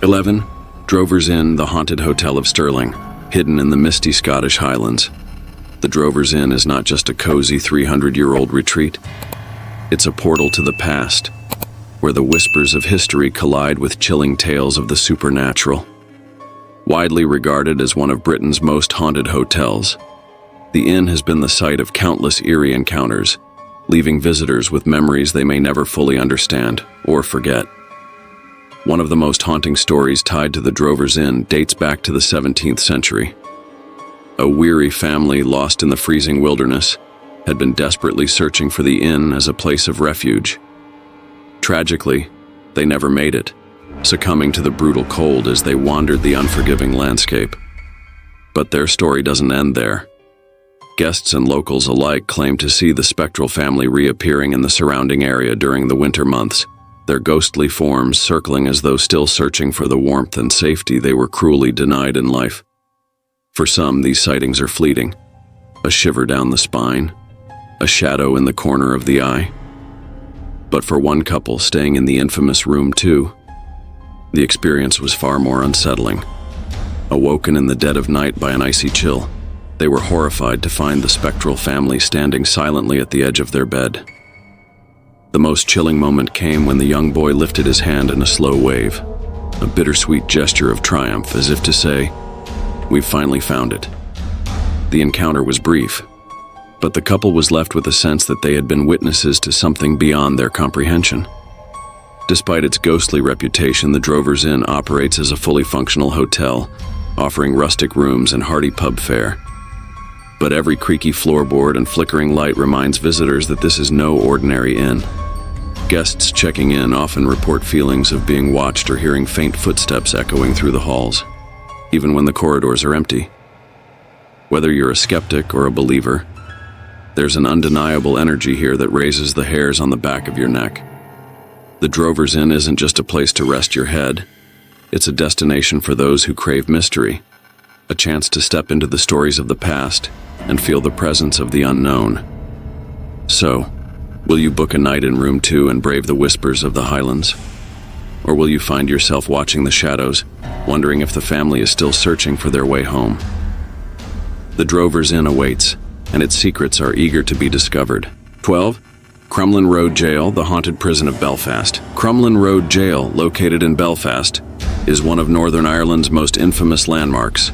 11. Drovers Inn, the haunted hotel of Stirling, hidden in the misty Scottish Highlands. The Drovers Inn is not just a cozy 300-year-old retreat. It's a portal to the past, where the whispers of history collide with chilling tales of the supernatural. Widely regarded as one of Britain's most haunted hotels, the inn has been the site of countless eerie encounters, leaving visitors with memories they may never fully understand or forget. One of the most haunting stories tied to the Drovers Inn dates back to the 17th century. A weary family lost in the freezing wilderness had been desperately searching for the inn as a place of refuge. Tragically, they never made it, succumbing to the brutal cold as they wandered the unforgiving landscape. But their story doesn't end there. Guests and locals alike claim to see the spectral family reappearing in the surrounding area during the winter months, their ghostly forms circling as though still searching for the warmth and safety they were cruelly denied in life. For some, these sightings are fleeting, a shiver down the spine, a shadow in the corner of the eye. But for one couple staying in the infamous Room 2, the experience was far more unsettling. Awoken in the dead of night by an icy chill, they were horrified to find the spectral family standing silently at the edge of their bed. The most chilling moment came when the young boy lifted his hand in a slow wave, a bittersweet gesture of triumph, as if to say, "We've finally found it." The encounter was brief, but the couple was left with a sense that they had been witnesses to something beyond their comprehension. Despite its ghostly reputation, the Drovers Inn operates as a fully functional hotel, offering rustic rooms and hearty pub fare. But every creaky floorboard and flickering light reminds visitors that this is no ordinary inn. Guests checking in often report feelings of being watched or hearing faint footsteps echoing through the halls, even when the corridors are empty. Whether you're a skeptic or a believer, there's an undeniable energy here that raises the hairs on the back of your neck. The Drovers Inn isn't just a place to rest your head, it's a destination for those who crave mystery, a chance to step into the stories of the past and feel the presence of the unknown. So, will you book a night in Room 2 and brave the whispers of the Highlands? Or will you find yourself watching the shadows, wondering if the family is still searching for their way home? The Drovers Inn awaits, and its secrets are eager to be discovered. 12. Crumlin Road Jail, the haunted prison of Belfast. Crumlin Road Jail, located in Belfast, is one of Northern Ireland's most infamous landmarks,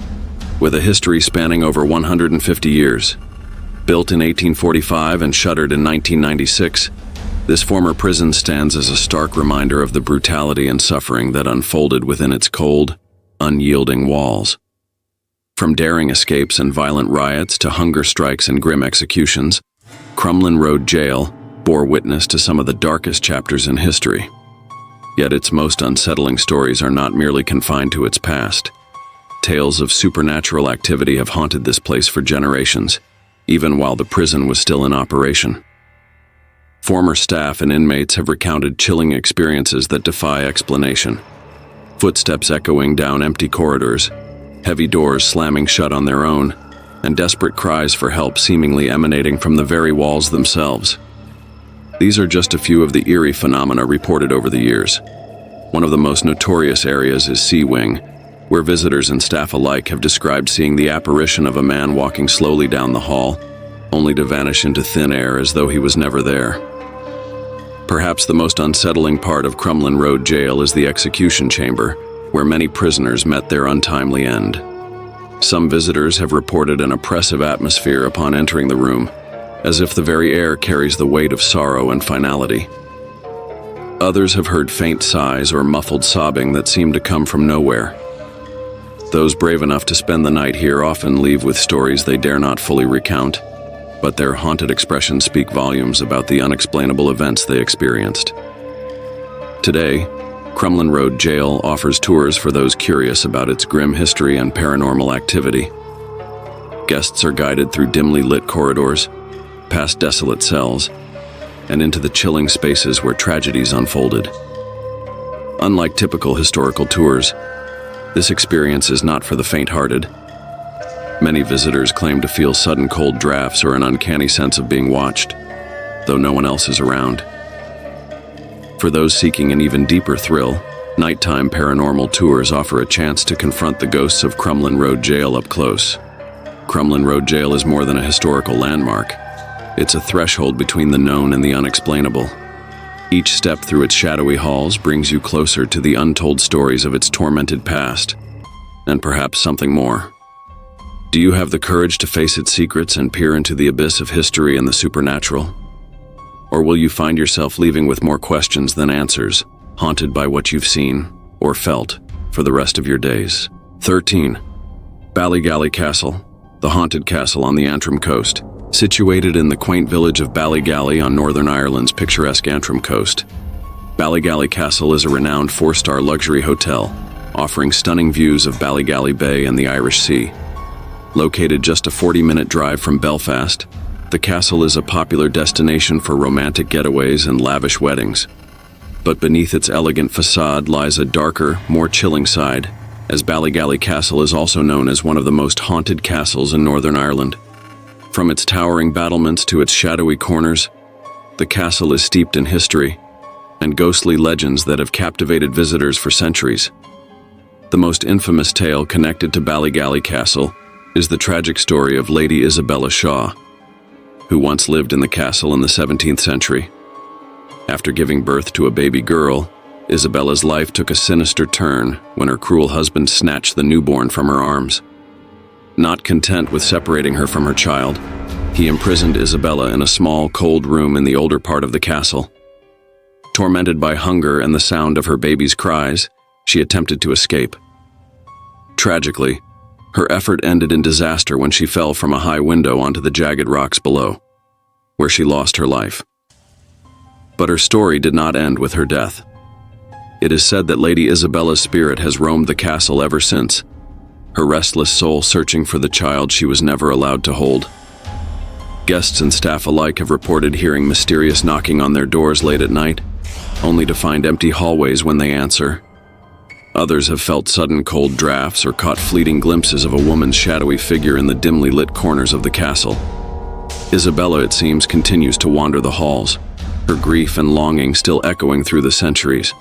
with a history spanning over 150 years. Built in 1845 and shuttered in 1996, this former prison stands as a stark reminder of the brutality and suffering that unfolded within its cold, unyielding walls. From daring escapes and violent riots to hunger strikes and grim executions, Crumlin Road Jail bore witness to some of the darkest chapters in history. Yet its most unsettling stories are not merely confined to its past. Tales of supernatural activity have haunted this place for generations, even while the prison was still in operation. Former staff and inmates have recounted chilling experiences that defy explanation. Footsteps echoing down empty corridors, heavy doors slamming shut on their own, and desperate cries for help seemingly emanating from the very walls themselves. These are just a few of the eerie phenomena reported over the years. One of the most notorious areas is Sea Wing, where visitors and staff alike have described seeing the apparition of a man walking slowly down the hall, only to vanish into thin air as though he was never there. Perhaps the most unsettling part of Crumlin Road Jail is the execution chamber, where many prisoners met their untimely end. Some visitors have reported an oppressive atmosphere upon entering the room, as if the very air carries the weight of sorrow and finality. Others have heard faint sighs or muffled sobbing that seem to come from nowhere. Those brave enough to spend the night here often leave with stories they dare not fully recount, but their haunted expressions speak volumes about the unexplainable events they experienced. Today, Crumlin Road Jail offers tours for those curious about its grim history and paranormal activity. Guests are guided through dimly lit corridors, past desolate cells, and into the chilling spaces where tragedies unfolded. Unlike typical historical tours, this experience is not for the faint-hearted. Many visitors claim to feel sudden cold drafts or an uncanny sense of being watched, though no one else is around. For those seeking an even deeper thrill, Nighttime paranormal tours offer a chance to confront the ghosts of Crumlin Road Jail up close. Crumlin Road Jail is more than a historical landmark. It's a threshold between the known and the unexplainable. Each step through its shadowy halls brings you closer to the untold stories of its tormented past, and perhaps something more. Do you have the courage to face its secrets and peer into the abyss of history and the supernatural? Or will you find yourself leaving with more questions than answers, haunted by what you've seen or felt for the rest of your days? 13. Ballygally Castle, the haunted castle on the Antrim coast. Situated in the quaint village of Ballygally on Northern Ireland's picturesque Antrim coast, Ballygally Castle is a renowned 4-star luxury hotel, offering stunning views of Ballygally Bay and the Irish Sea. Located just a 40-minute drive from Belfast, the castle is a popular destination for romantic getaways and lavish weddings. But beneath its elegant facade lies a darker, more chilling side, as Ballygally Castle is also known as one of the most haunted castles in Northern Ireland. From its towering battlements to its shadowy corners, the castle is steeped in history and ghostly legends that have captivated visitors for centuries. The most infamous tale connected to Ballygally Castle is the tragic story of Lady Isabella Shaw, who once lived in the castle in the 17th century. After giving birth to a baby girl, Isabella's life took a sinister turn when her cruel husband snatched the newborn from her arms. Not content with separating her from her child, he imprisoned Isabella in a small, cold room in the older part of the castle. Tormented by hunger and the sound of her baby's cries, she attempted to escape. Tragically, her effort ended in disaster when she fell from a high window onto the jagged rocks below, where she lost her life. But her story did not end with her death. It is said that Lady Isabella's spirit has roamed the castle ever since, her restless soul searching for the child she was never allowed to hold. Guests and staff alike have reported hearing mysterious knocking on their doors late at night, only to find empty hallways when they answer. Others have felt sudden cold drafts or caught fleeting glimpses of a woman's shadowy figure in the dimly lit corners of the castle. Isabella, it seems, continues to wander the halls, her grief and longing still echoing through the centuries.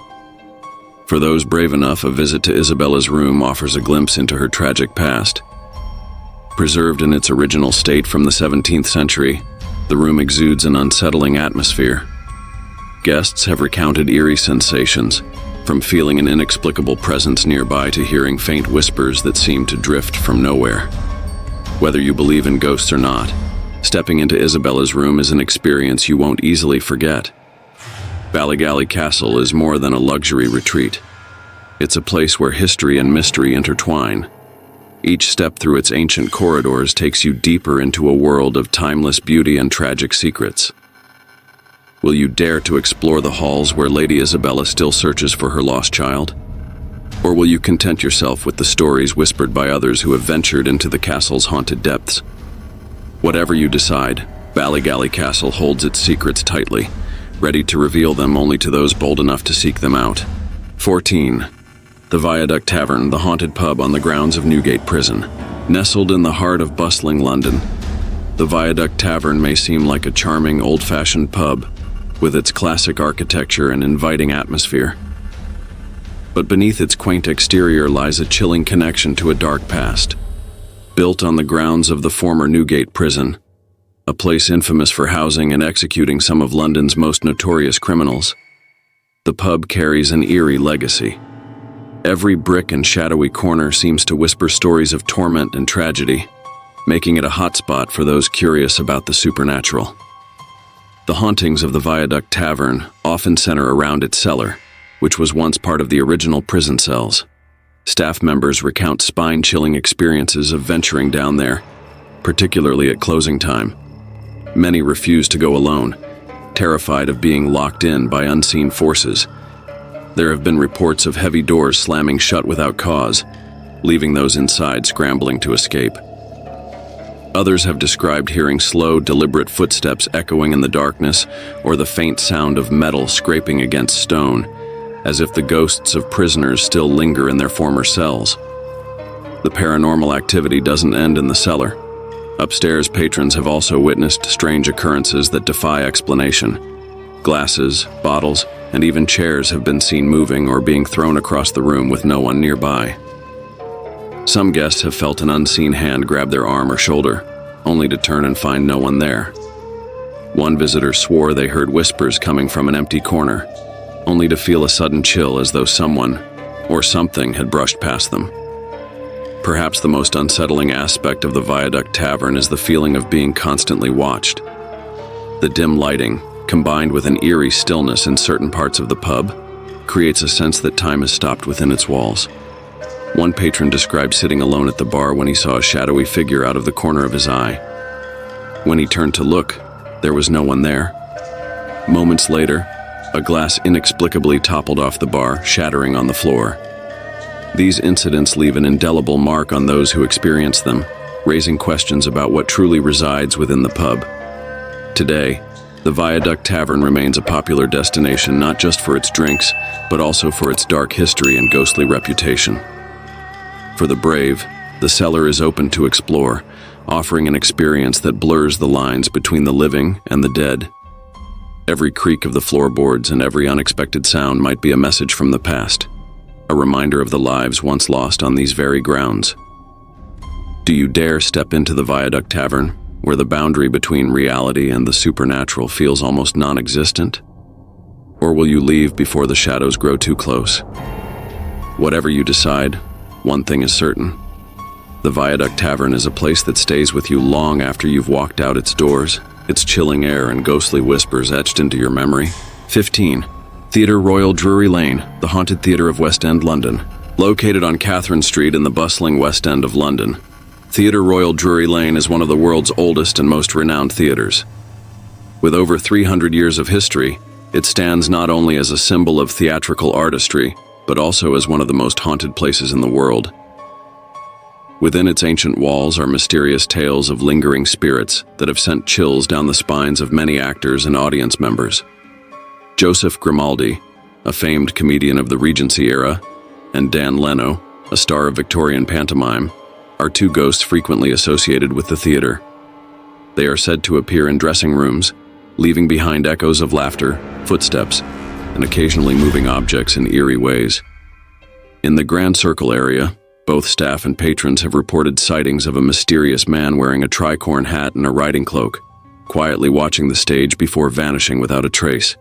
For those brave enough, a visit to Isabella's room offers a glimpse into her tragic past. Preserved in its original state from the 17th century, the room exudes an unsettling atmosphere. Guests have recounted eerie sensations, from feeling an inexplicable presence nearby to hearing faint whispers that seem to drift from nowhere. Whether you believe in ghosts or not, stepping into Isabella's room is an experience you won't easily forget. Ballygally Castle is more than a luxury retreat. It's a place where history and mystery intertwine. Each step through its ancient corridors takes you deeper into a world of timeless beauty and tragic secrets. Will you dare to explore the halls where Lady Isabella still searches for her lost child? Or will you content yourself with the stories whispered by others who have ventured into the castle's haunted depths? Whatever you decide, Ballygally Castle holds its secrets tightly, ready to reveal them only to those bold enough to seek them out. 14. The Viaduct Tavern, the haunted pub on the grounds of Newgate Prison. Nestled in the heart of bustling London, the Viaduct Tavern may seem like a charming, old-fashioned pub, with its classic architecture and inviting atmosphere. But beneath its quaint exterior lies a chilling connection to a dark past. Built on the grounds of the former Newgate Prison, a place infamous for housing and executing some of London's most notorious criminals, the pub carries an eerie legacy. Every brick and shadowy corner seems to whisper stories of torment and tragedy, making it a hotspot for those curious about the supernatural. The hauntings of the Viaduct Tavern often center around its cellar, which was once part of the original prison cells. Staff members recount spine-chilling experiences of venturing down there, particularly at closing time. Many refuse to go alone, terrified of being locked in by unseen forces. There have been reports of heavy doors slamming shut without cause, leaving those inside scrambling to escape. Others have described hearing slow, deliberate footsteps echoing in the darkness, or the faint sound of metal scraping against stone, as if the ghosts of prisoners still linger in their former cells. The paranormal activity doesn't end in the cellar. Upstairs, patrons have also witnessed strange occurrences that defy explanation. Glasses, bottles, and even chairs have been seen moving or being thrown across the room with no one nearby. Some guests have felt an unseen hand grab their arm or shoulder, only to turn and find no one there. One visitor swore they heard whispers coming from an empty corner, only to feel a sudden chill as though someone or something had brushed past them. Perhaps the most unsettling aspect of the Viaduct Tavern is the feeling of being constantly watched. The dim lighting, combined with an eerie stillness in certain parts of the pub, creates a sense that time has stopped within its walls. One patron described sitting alone at the bar when he saw a shadowy figure out of the corner of his eye. When he turned to look, there was no one there. Moments later, a glass inexplicably toppled off the bar, shattering on the floor. These incidents leave an indelible mark on those who experience them, raising questions about what truly resides within the pub. Today, the Viaduct Tavern remains a popular destination not just for its drinks, but also for its dark history and ghostly reputation. For the brave, the cellar is open to explore, offering an experience that blurs the lines between the living and the dead. Every creak of the floorboards and every unexpected sound might be a message from the past, a reminder of the lives once lost on these very grounds. Do you dare step into the Viaduct Tavern, where the boundary between reality and the supernatural feels almost non-existent? Or will you leave before the shadows grow too close? Whatever you decide, one thing is certain. The Viaduct Tavern is a place that stays with you long after you've walked out its doors, its chilling air and ghostly whispers etched into your memory. 15. Theatre Royal Drury Lane, the haunted theatre of West End, London. Located on Catherine Street in the bustling West End of London, Theatre Royal Drury Lane is one of the world's oldest and most renowned theatres. With over 300 years of history, it stands not only as a symbol of theatrical artistry, but also as one of the most haunted places in the world. Within its ancient walls are mysterious tales of lingering spirits that have sent chills down the spines of many actors and audience members. Joseph Grimaldi, a famed comedian of the Regency era, and Dan Leno, a star of Victorian pantomime, are two ghosts frequently associated with the theater. They are said to appear in dressing rooms, leaving behind echoes of laughter, footsteps, and occasionally moving objects in eerie ways. In the Grand Circle area, both staff and patrons have reported sightings of a mysterious man wearing a tricorn hat and a riding cloak, quietly watching the stage before vanishing without a trace.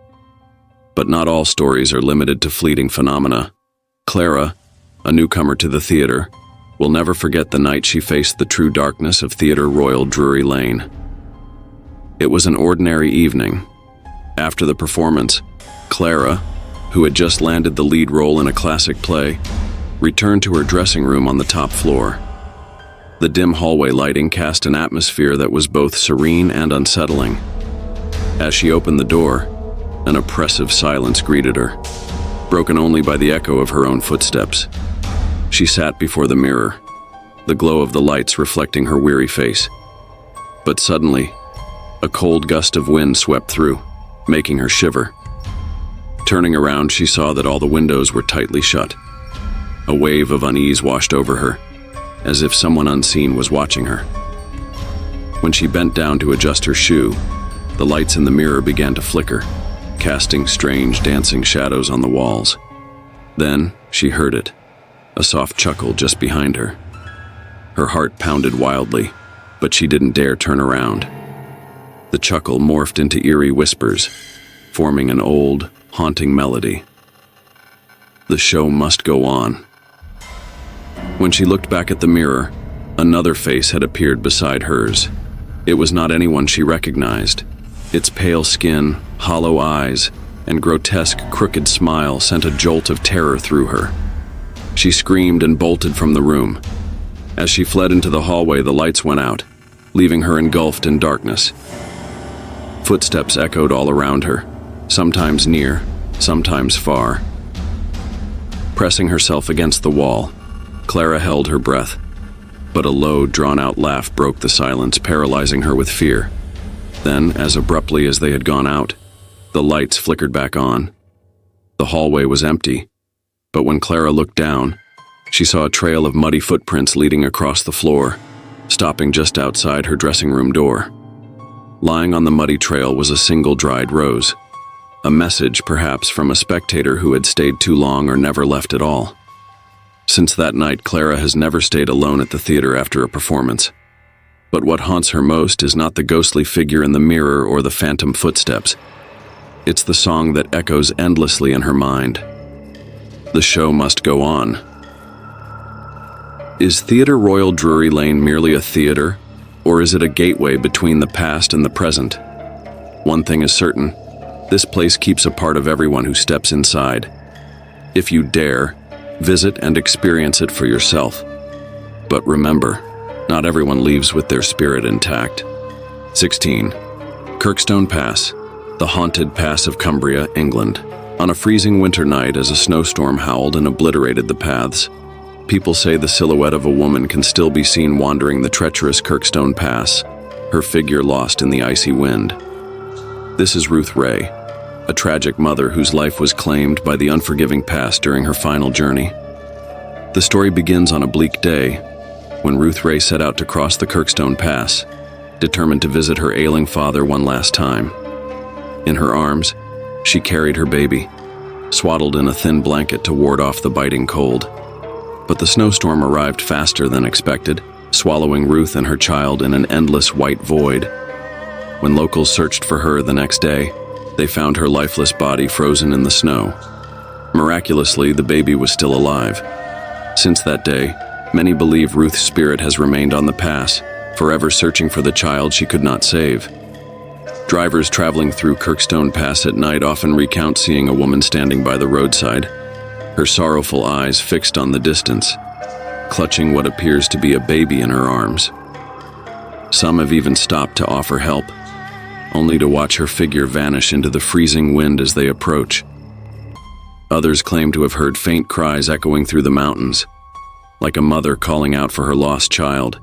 But not all stories are limited to fleeting phenomena. Clara, a newcomer to the theater, will never forget the night she faced the true darkness of Theatre Royal Drury Lane. It was an ordinary evening. After the performance, Clara, who had just landed the lead role in a classic play, returned to her dressing room on the top floor. The dim hallway lighting cast an atmosphere that was both serene and unsettling. As she opened the door, an oppressive silence greeted her, broken only by the echo of her own footsteps. She sat before the mirror, the glow of the lights reflecting her weary face. But suddenly, a cold gust of wind swept through, making her shiver. Turning around, she saw that all the windows were tightly shut. A wave of unease washed over her, as if someone unseen was watching her. When she bent down to adjust her shoe, the lights in the mirror began to flicker, casting strange dancing shadows on the walls. Then she heard it, a soft chuckle just behind her. Her heart pounded wildly, but she didn't dare turn around. The chuckle morphed into eerie whispers, forming an old, haunting melody. The show must go on. When she looked back at the mirror, another face had appeared beside hers. It was not anyone she recognized. Its pale skin, hollow eyes, and grotesque, crooked smile sent a jolt of terror through her. She screamed and bolted from the room. As she fled into the hallway, the lights went out, leaving her engulfed in darkness. Footsteps echoed all around her, sometimes near, sometimes far. Pressing herself against the wall, Clara held her breath, but a low, drawn-out laugh broke the silence, paralyzing her with fear. Then, as abruptly as they had gone out, the lights flickered back on. The hallway was empty, but when Clara looked down, she saw a trail of muddy footprints leading across the floor, stopping just outside her dressing room door. Lying on the muddy trail was a single dried rose. a message perhaps from a spectator who had stayed too long or never left at all. Since that night, Clara has never stayed alone at the theater after a performance. But what haunts her most is not the ghostly figure in the mirror or the phantom footsteps. It's the song that echoes endlessly in her mind. The show must go on. Is Theatre Royal Drury Lane merely a theater, or is it a gateway between the past and the present? One thing is certain, this place keeps a part of everyone who steps inside. If you dare, visit and experience it for yourself. But remember, not everyone leaves with their spirit intact. 16. Kirkstone Pass, the haunted pass of Cumbria, England. On a freezing winter night, as a snowstorm howled and obliterated the paths, people say the silhouette of a woman can still be seen wandering the treacherous Kirkstone Pass, her figure lost in the icy wind. This is Ruth Ray, a tragic mother whose life was claimed by the unforgiving past during her final journey. The story begins on a bleak day, when Ruth Ray set out to cross the Kirkstone Pass, determined to visit her ailing father one last time. In her arms, she carried her baby, swaddled in a thin blanket to ward off the biting cold. But the snowstorm arrived faster than expected, swallowing Ruth and her child in an endless white void. When locals searched for her the next day, they found her lifeless body frozen in the snow. Miraculously, the baby was still alive. Since that day, many believe Ruth's spirit has remained on the pass, forever searching for the child she could not save. Drivers traveling through Kirkstone Pass at night often recount seeing a woman standing by the roadside, her sorrowful eyes fixed on the distance, clutching what appears to be a baby in her arms. Some have even stopped to offer help, only to watch her figure vanish into the freezing wind as they approach. Others claim to have heard faint cries echoing through the mountains, like a mother calling out for her lost child,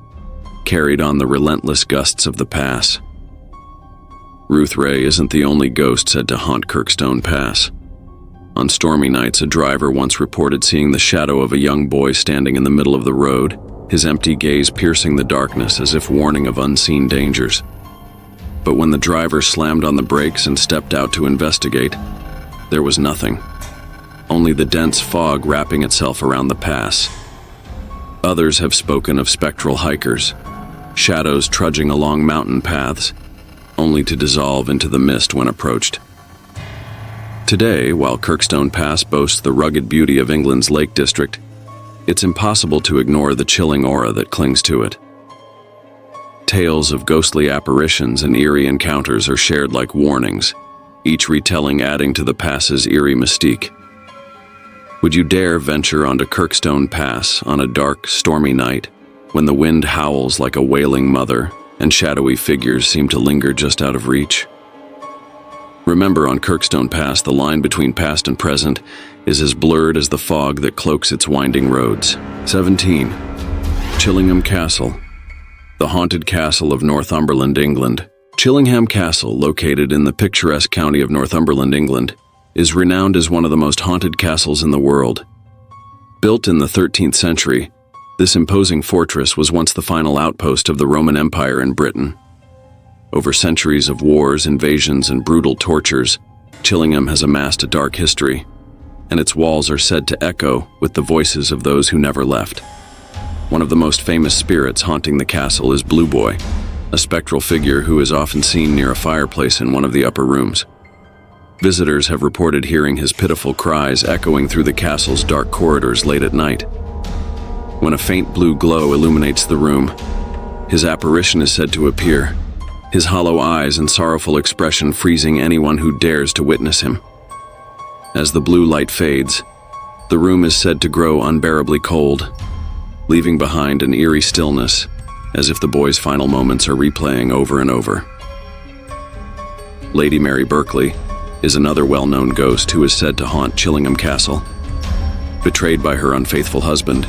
carried on the relentless gusts of the pass. Ruth Ray isn't the only ghost said to haunt Kirkstone Pass. On stormy nights, a driver once reported seeing the shadow of a young boy standing in the middle of the road, his empty gaze piercing the darkness as if warning of unseen dangers. But when the driver slammed on the brakes and stepped out to investigate, there was nothing. Only the dense fog wrapping itself around the pass. Others have spoken of spectral hikers, shadows trudging along mountain paths, only to dissolve into the mist when approached. Today, while Kirkstone Pass boasts the rugged beauty of England's Lake District, it's impossible to ignore the chilling aura that clings to it. Tales of ghostly apparitions and eerie encounters are shared like warnings, each retelling adding to the pass's eerie mystique. Would you dare venture onto Kirkstone Pass on a dark, stormy night, when the wind howls like a wailing mother and shadowy figures seem to linger just out of reach? Remember, on Kirkstone Pass, the line between past and present is as blurred as the fog that cloaks its winding roads. 17. Chillingham Castle, the haunted castle of Northumberland, England. Chillingham Castle, located in the picturesque county of Northumberland, England, is renowned as one of the most haunted castles in the world. Built in the 13th century, this imposing fortress was once the final outpost of the Roman Empire in Britain. Over centuries of wars, invasions, and brutal tortures, Chillingham has amassed a dark history, and its walls are said to echo with the voices of those who never left. One of the most famous spirits haunting the castle is Blue Boy, a spectral figure who is often seen near a fireplace in one of the upper rooms. Visitors have reported hearing his pitiful cries echoing through the castle's dark corridors late at night. When a faint blue glow illuminates the room, his apparition is said to appear, his hollow eyes and sorrowful expression freezing anyone who dares to witness him. As the blue light fades, the room is said to grow unbearably cold, leaving behind an eerie stillness, as if the boy's final moments are replaying over and over. Lady Mary Berkeley is another well-known ghost who is said to haunt Chillingham Castle. Betrayed by her unfaithful husband,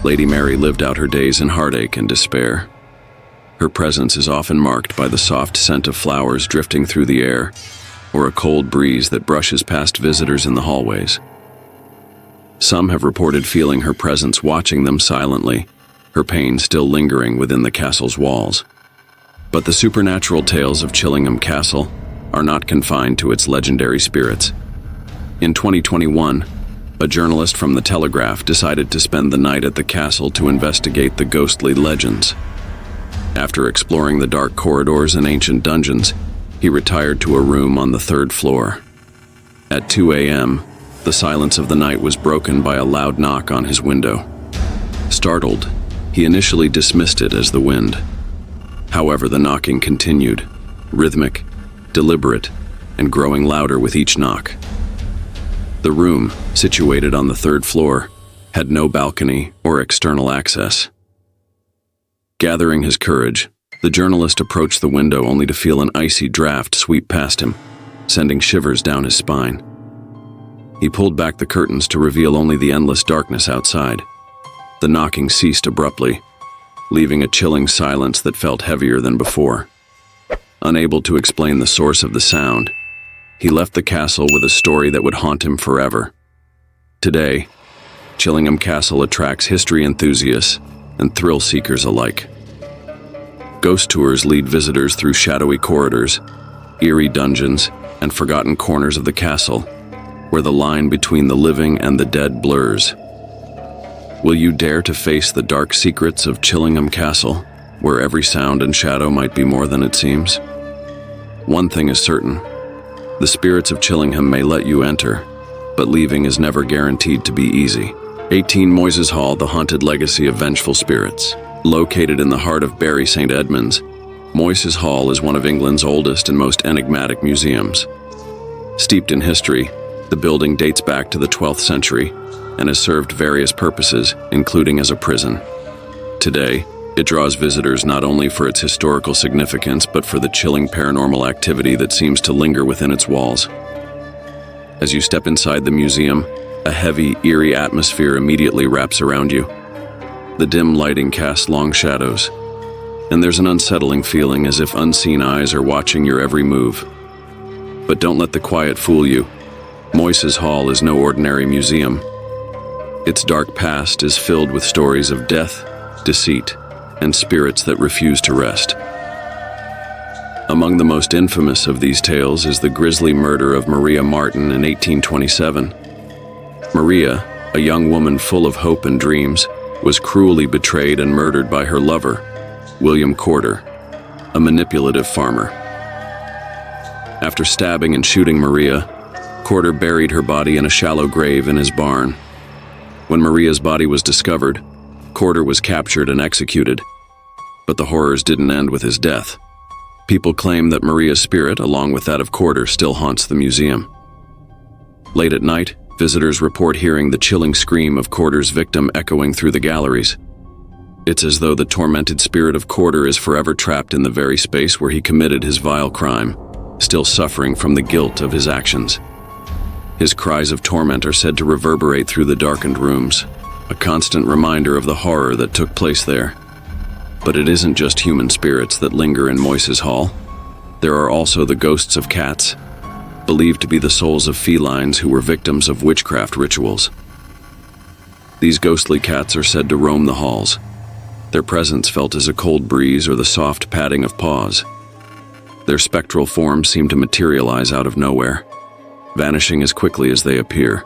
Lady Mary lived out her days in heartache and despair. Her presence is often marked by the soft scent of flowers drifting through the air, or a cold breeze that brushes past visitors in the hallways. Some have reported feeling her presence watching them silently, her pain still lingering within the castle's walls. But the supernatural tales of Chillingham Castle are not confined to its legendary spirits. In 2021, a journalist from The Telegraph decided to spend the night at the castle to investigate the ghostly legends. After exploring the dark corridors and ancient dungeons, he retired to a room on the third floor. At 2 a.m., the silence of the night was broken by a loud knock on his window. Startled, he initially dismissed it as the wind. However, the knocking continued, rhythmic, deliberate, and growing louder with each knock. The room, situated on the third floor, had no balcony or external access. Gathering his courage, the journalist approached the window only to feel an icy draft sweep past him, sending shivers down his spine. He pulled back the curtains to reveal only the endless darkness outside. The knocking ceased abruptly, leaving a chilling silence that felt heavier than before. Unable to explain the source of the sound, he left the castle with a story that would haunt him forever. Today, Chillingham Castle attracts history enthusiasts and thrill seekers alike. Ghost tours lead visitors through shadowy corridors, eerie dungeons, and forgotten corners of the castle, where the line between the living and the dead blurs. Will you dare to face the dark secrets of Chillingham Castle, where every sound and shadow might be more than it seems? One thing is certain. The spirits of Chillingham may let you enter, but leaving is never guaranteed to be easy. 18 Moyses Hall, the haunted legacy of vengeful spirits. Located in the heart of Bury St. Edmunds, Moyses Hall is one of England's oldest and most enigmatic museums. Steeped in history, the building dates back to the 12th century and has served various purposes, including as a prison. Today, it draws visitors not only for its historical significance, but for the chilling paranormal activity that seems to linger within its walls. As you step inside the museum, a heavy, eerie atmosphere immediately wraps around you. The dim lighting casts long shadows, and there's an unsettling feeling as if unseen eyes are watching your every move. But don't let the quiet fool you. Moyses Hall is no ordinary museum. Its dark past is filled with stories of death, deceit, and spirits that refuse to rest. Among the most infamous of these tales is the grisly murder of Maria Martin in 1827. Maria, a young woman full of hope and dreams, was cruelly betrayed and murdered by her lover, William Corder, a manipulative farmer. After stabbing and shooting Maria, Corder buried her body in a shallow grave in his barn. When Maria's body was discovered, Corder was captured and executed, but the horrors didn't end with his death. People claim that Maria's spirit, along with that of Corder, still haunts the museum. Late at night, visitors report hearing the chilling scream of Corder's victim echoing through the galleries. It's as though the tormented spirit of Corder is forever trapped in the very space where he committed his vile crime, still suffering from the guilt of his actions. His cries of torment are said to reverberate through the darkened rooms, a constant reminder of the horror that took place there. But it isn't just human spirits that linger in Moyses Hall. There are also the ghosts of cats, believed to be the souls of felines who were victims of witchcraft rituals. These ghostly cats are said to roam the halls, their presence felt as a cold breeze or the soft padding of paws. Their spectral forms seem to materialize out of nowhere, vanishing as quickly as they appear,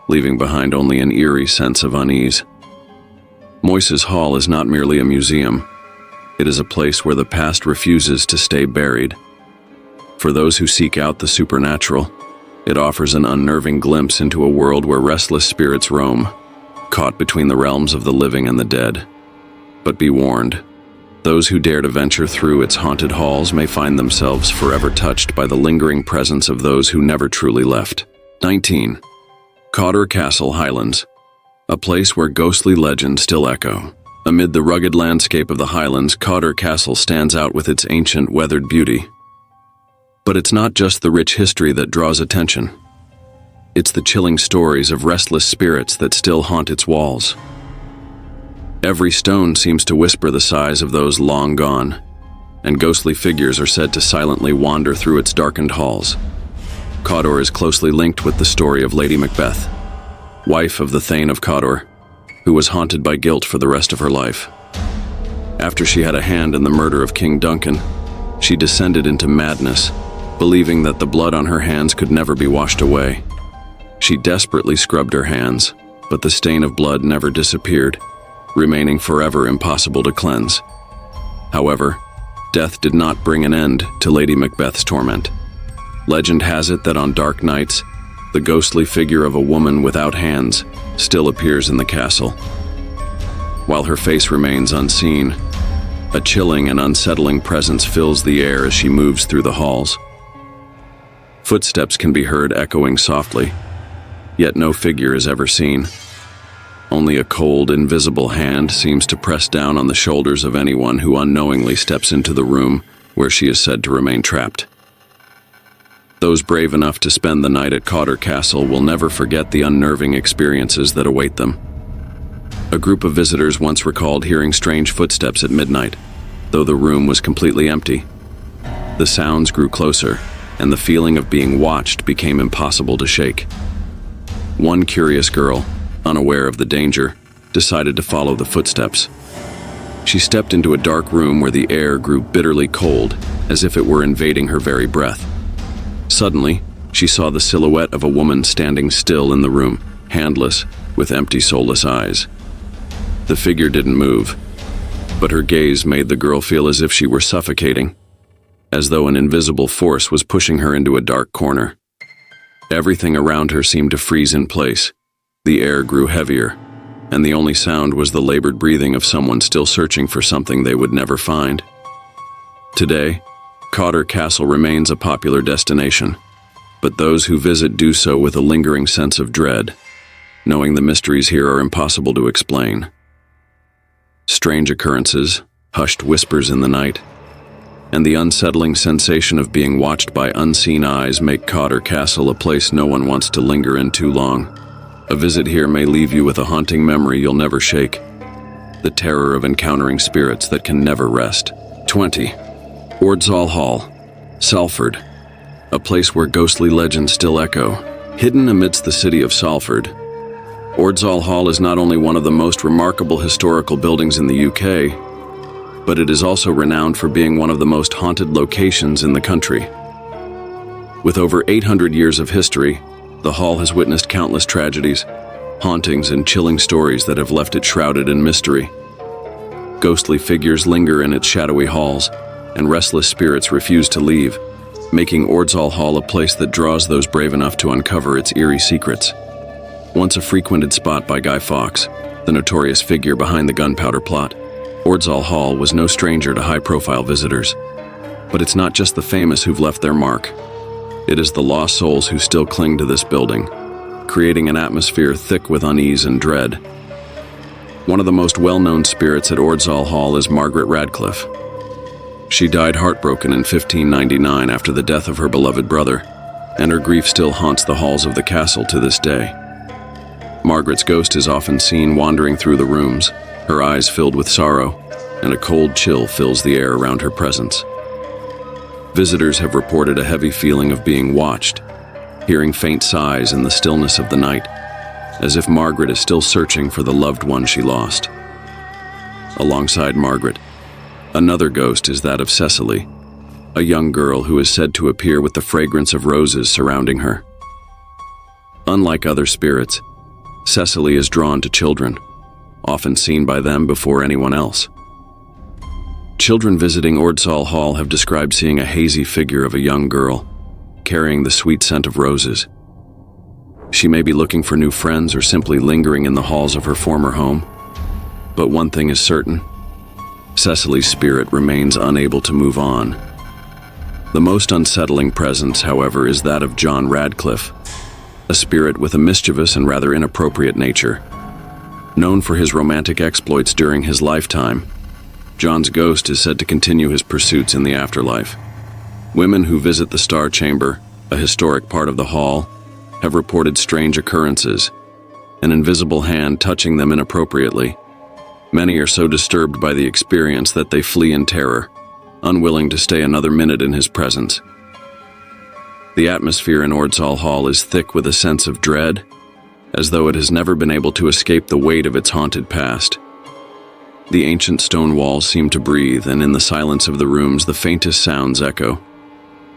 leaving behind only an eerie sense of unease. Moyses Hall is not merely a museum. It is a place where the past refuses to stay buried. For those who seek out the supernatural, it offers an unnerving glimpse into a world where restless spirits roam, caught between the realms of the living and the dead. But be warned, those who dare to venture through its haunted halls may find themselves forever touched by the lingering presence of those who never truly left. 19. Cawdor Castle Highlands, a place where ghostly legends still echo. Amid the rugged landscape of the Highlands, Cawdor Castle stands out with its ancient, weathered beauty. But it's not just the rich history that draws attention. It's the chilling stories of restless spirits that still haunt its walls. Every stone seems to whisper the sighs of those long gone, and ghostly figures are said to silently wander through its darkened halls. Cawdor is closely linked with the story of Lady Macbeth, wife of the Thane of Cawdor, who was haunted by guilt for the rest of her life. After she had a hand in the murder of King Duncan, she descended into madness, believing that the blood on her hands could never be washed away. She desperately scrubbed her hands, but the stain of blood never disappeared, remaining forever impossible to cleanse. However, death did not bring an end to Lady Macbeth's torment. Legend has it that on dark nights, the ghostly figure of a woman without hands still appears in the castle. While her face remains unseen, a chilling and unsettling presence fills the air as she moves through the halls. Footsteps can be heard echoing softly, yet no figure is ever seen. Only a cold, invisible hand seems to press down on the shoulders of anyone who unknowingly steps into the room where she is said to remain trapped. Those brave enough to spend the night at Cawdor Castle will never forget the unnerving experiences that await them. A group of visitors once recalled hearing strange footsteps at midnight, though the room was completely empty. The sounds grew closer, and the feeling of being watched became impossible to shake. One curious girl, unaware of the danger, decided to follow the footsteps. She stepped into a dark room where the air grew bitterly cold, as if it were invading her very breath. Suddenly, she saw the silhouette of a woman standing still in the room, handless, with empty, soulless eyes. The figure didn't move, but her gaze made the girl feel as if she were suffocating, as though an invisible force was pushing her into a dark corner. Everything around her seemed to freeze in place. The air grew heavier, and the only sound was the labored breathing of someone still searching for something they would never find. Today, Cawdor Castle remains a popular destination, but those who visit do so with a lingering sense of dread, knowing the mysteries here are impossible to explain. Strange occurrences, hushed whispers in the night, and the unsettling sensation of being watched by unseen eyes make Cawdor Castle a place no one wants to linger in too long. A visit here may leave you with a haunting memory you'll never shake. The terror of encountering spirits that can never rest. 20. Ordsall Hall, Salford, a place where ghostly legends still echo. Hidden amidst the city of Salford, Ordsall Hall is not only one of the most remarkable historical buildings in the UK, but it is also renowned for being one of the most haunted locations in the country. With over 800 years of history, the hall has witnessed countless tragedies, hauntings, and chilling stories that have left it shrouded in mystery. Ghostly figures linger in its shadowy halls, and restless spirits refuse to leave, making Ordsall Hall a place that draws those brave enough to uncover its eerie secrets. Once a frequented spot by Guy Fawkes, the notorious figure behind the gunpowder plot, Ordsall Hall was no stranger to high-profile visitors. But it's not just the famous who've left their mark. It is the lost souls who still cling to this building, creating an atmosphere thick with unease and dread. One of the most well-known spirits at Ordsall Hall is Margaret Radcliffe. She died heartbroken in 1599 after the death of her beloved brother, and her grief still haunts the halls of the castle to this day. Margaret's ghost is often seen wandering through the rooms, her eyes filled with sorrow, and a cold chill fills the air around her presence. Visitors have reported a heavy feeling of being watched, hearing faint sighs in the stillness of the night, as if Margaret is still searching for the loved one she lost. Alongside Margaret, another ghost is that of Cecily, a young girl who is said to appear with the fragrance of roses surrounding her. Unlike other spirits, Cecily is drawn to children, often seen by them before anyone else. Children visiting Ordsall Hall have described seeing a hazy figure of a young girl, carrying the sweet scent of roses. She may be looking for new friends or simply lingering in the halls of her former home. But one thing is certain: Cecily's spirit remains unable to move on. The most unsettling presence, however, is that of John Radcliffe, a spirit with a mischievous and rather inappropriate nature. Known for his romantic exploits during his lifetime, John's ghost is said to continue his pursuits in the afterlife. Women who visit the Star Chamber, a historic part of the hall, have reported strange occurrences, an invisible hand touching them inappropriately. Many are so disturbed by the experience that they flee in terror, unwilling to stay another minute in his presence. The atmosphere in Ordsall Hall is thick with a sense of dread, as though it has never been able to escape the weight of its haunted past. The ancient stone walls seem to breathe, and in the silence of the rooms the faintest sounds echo.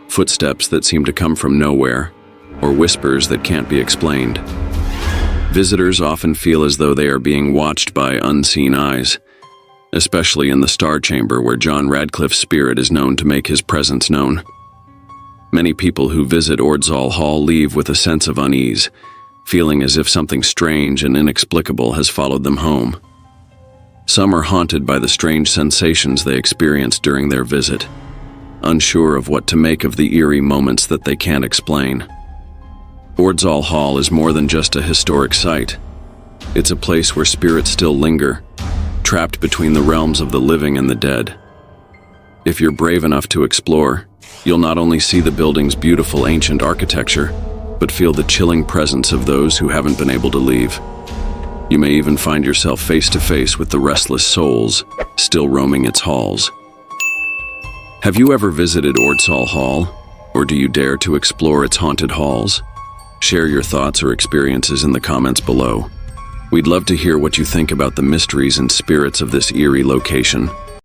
footsteps that seem to come from nowhere, or whispers that can't be explained. Visitors often feel as though they are being watched by unseen eyes, especially in the Star Chamber where John Radcliffe's spirit is known to make his presence known. Many people who visit Ordsall Hall leave with a sense of unease, feeling as if something strange and inexplicable has followed them home. Some are haunted by the strange sensations they experienced during their visit, unsure of what to make of the eerie moments that they can't explain. Ordsall Hall is more than just a historic site. It's a place where spirits still linger, trapped between the realms of the living and the dead. If you're brave enough to explore, you'll not only see the building's beautiful ancient architecture, but feel the chilling presence of those who haven't been able to leave. You may even find yourself face to face with the restless souls still roaming its halls. Have you ever visited Ordsall Hall, or do you dare to explore its haunted halls? Share your thoughts or experiences in the comments below. We'd love to hear what you think about the mysteries and spirits of this eerie location.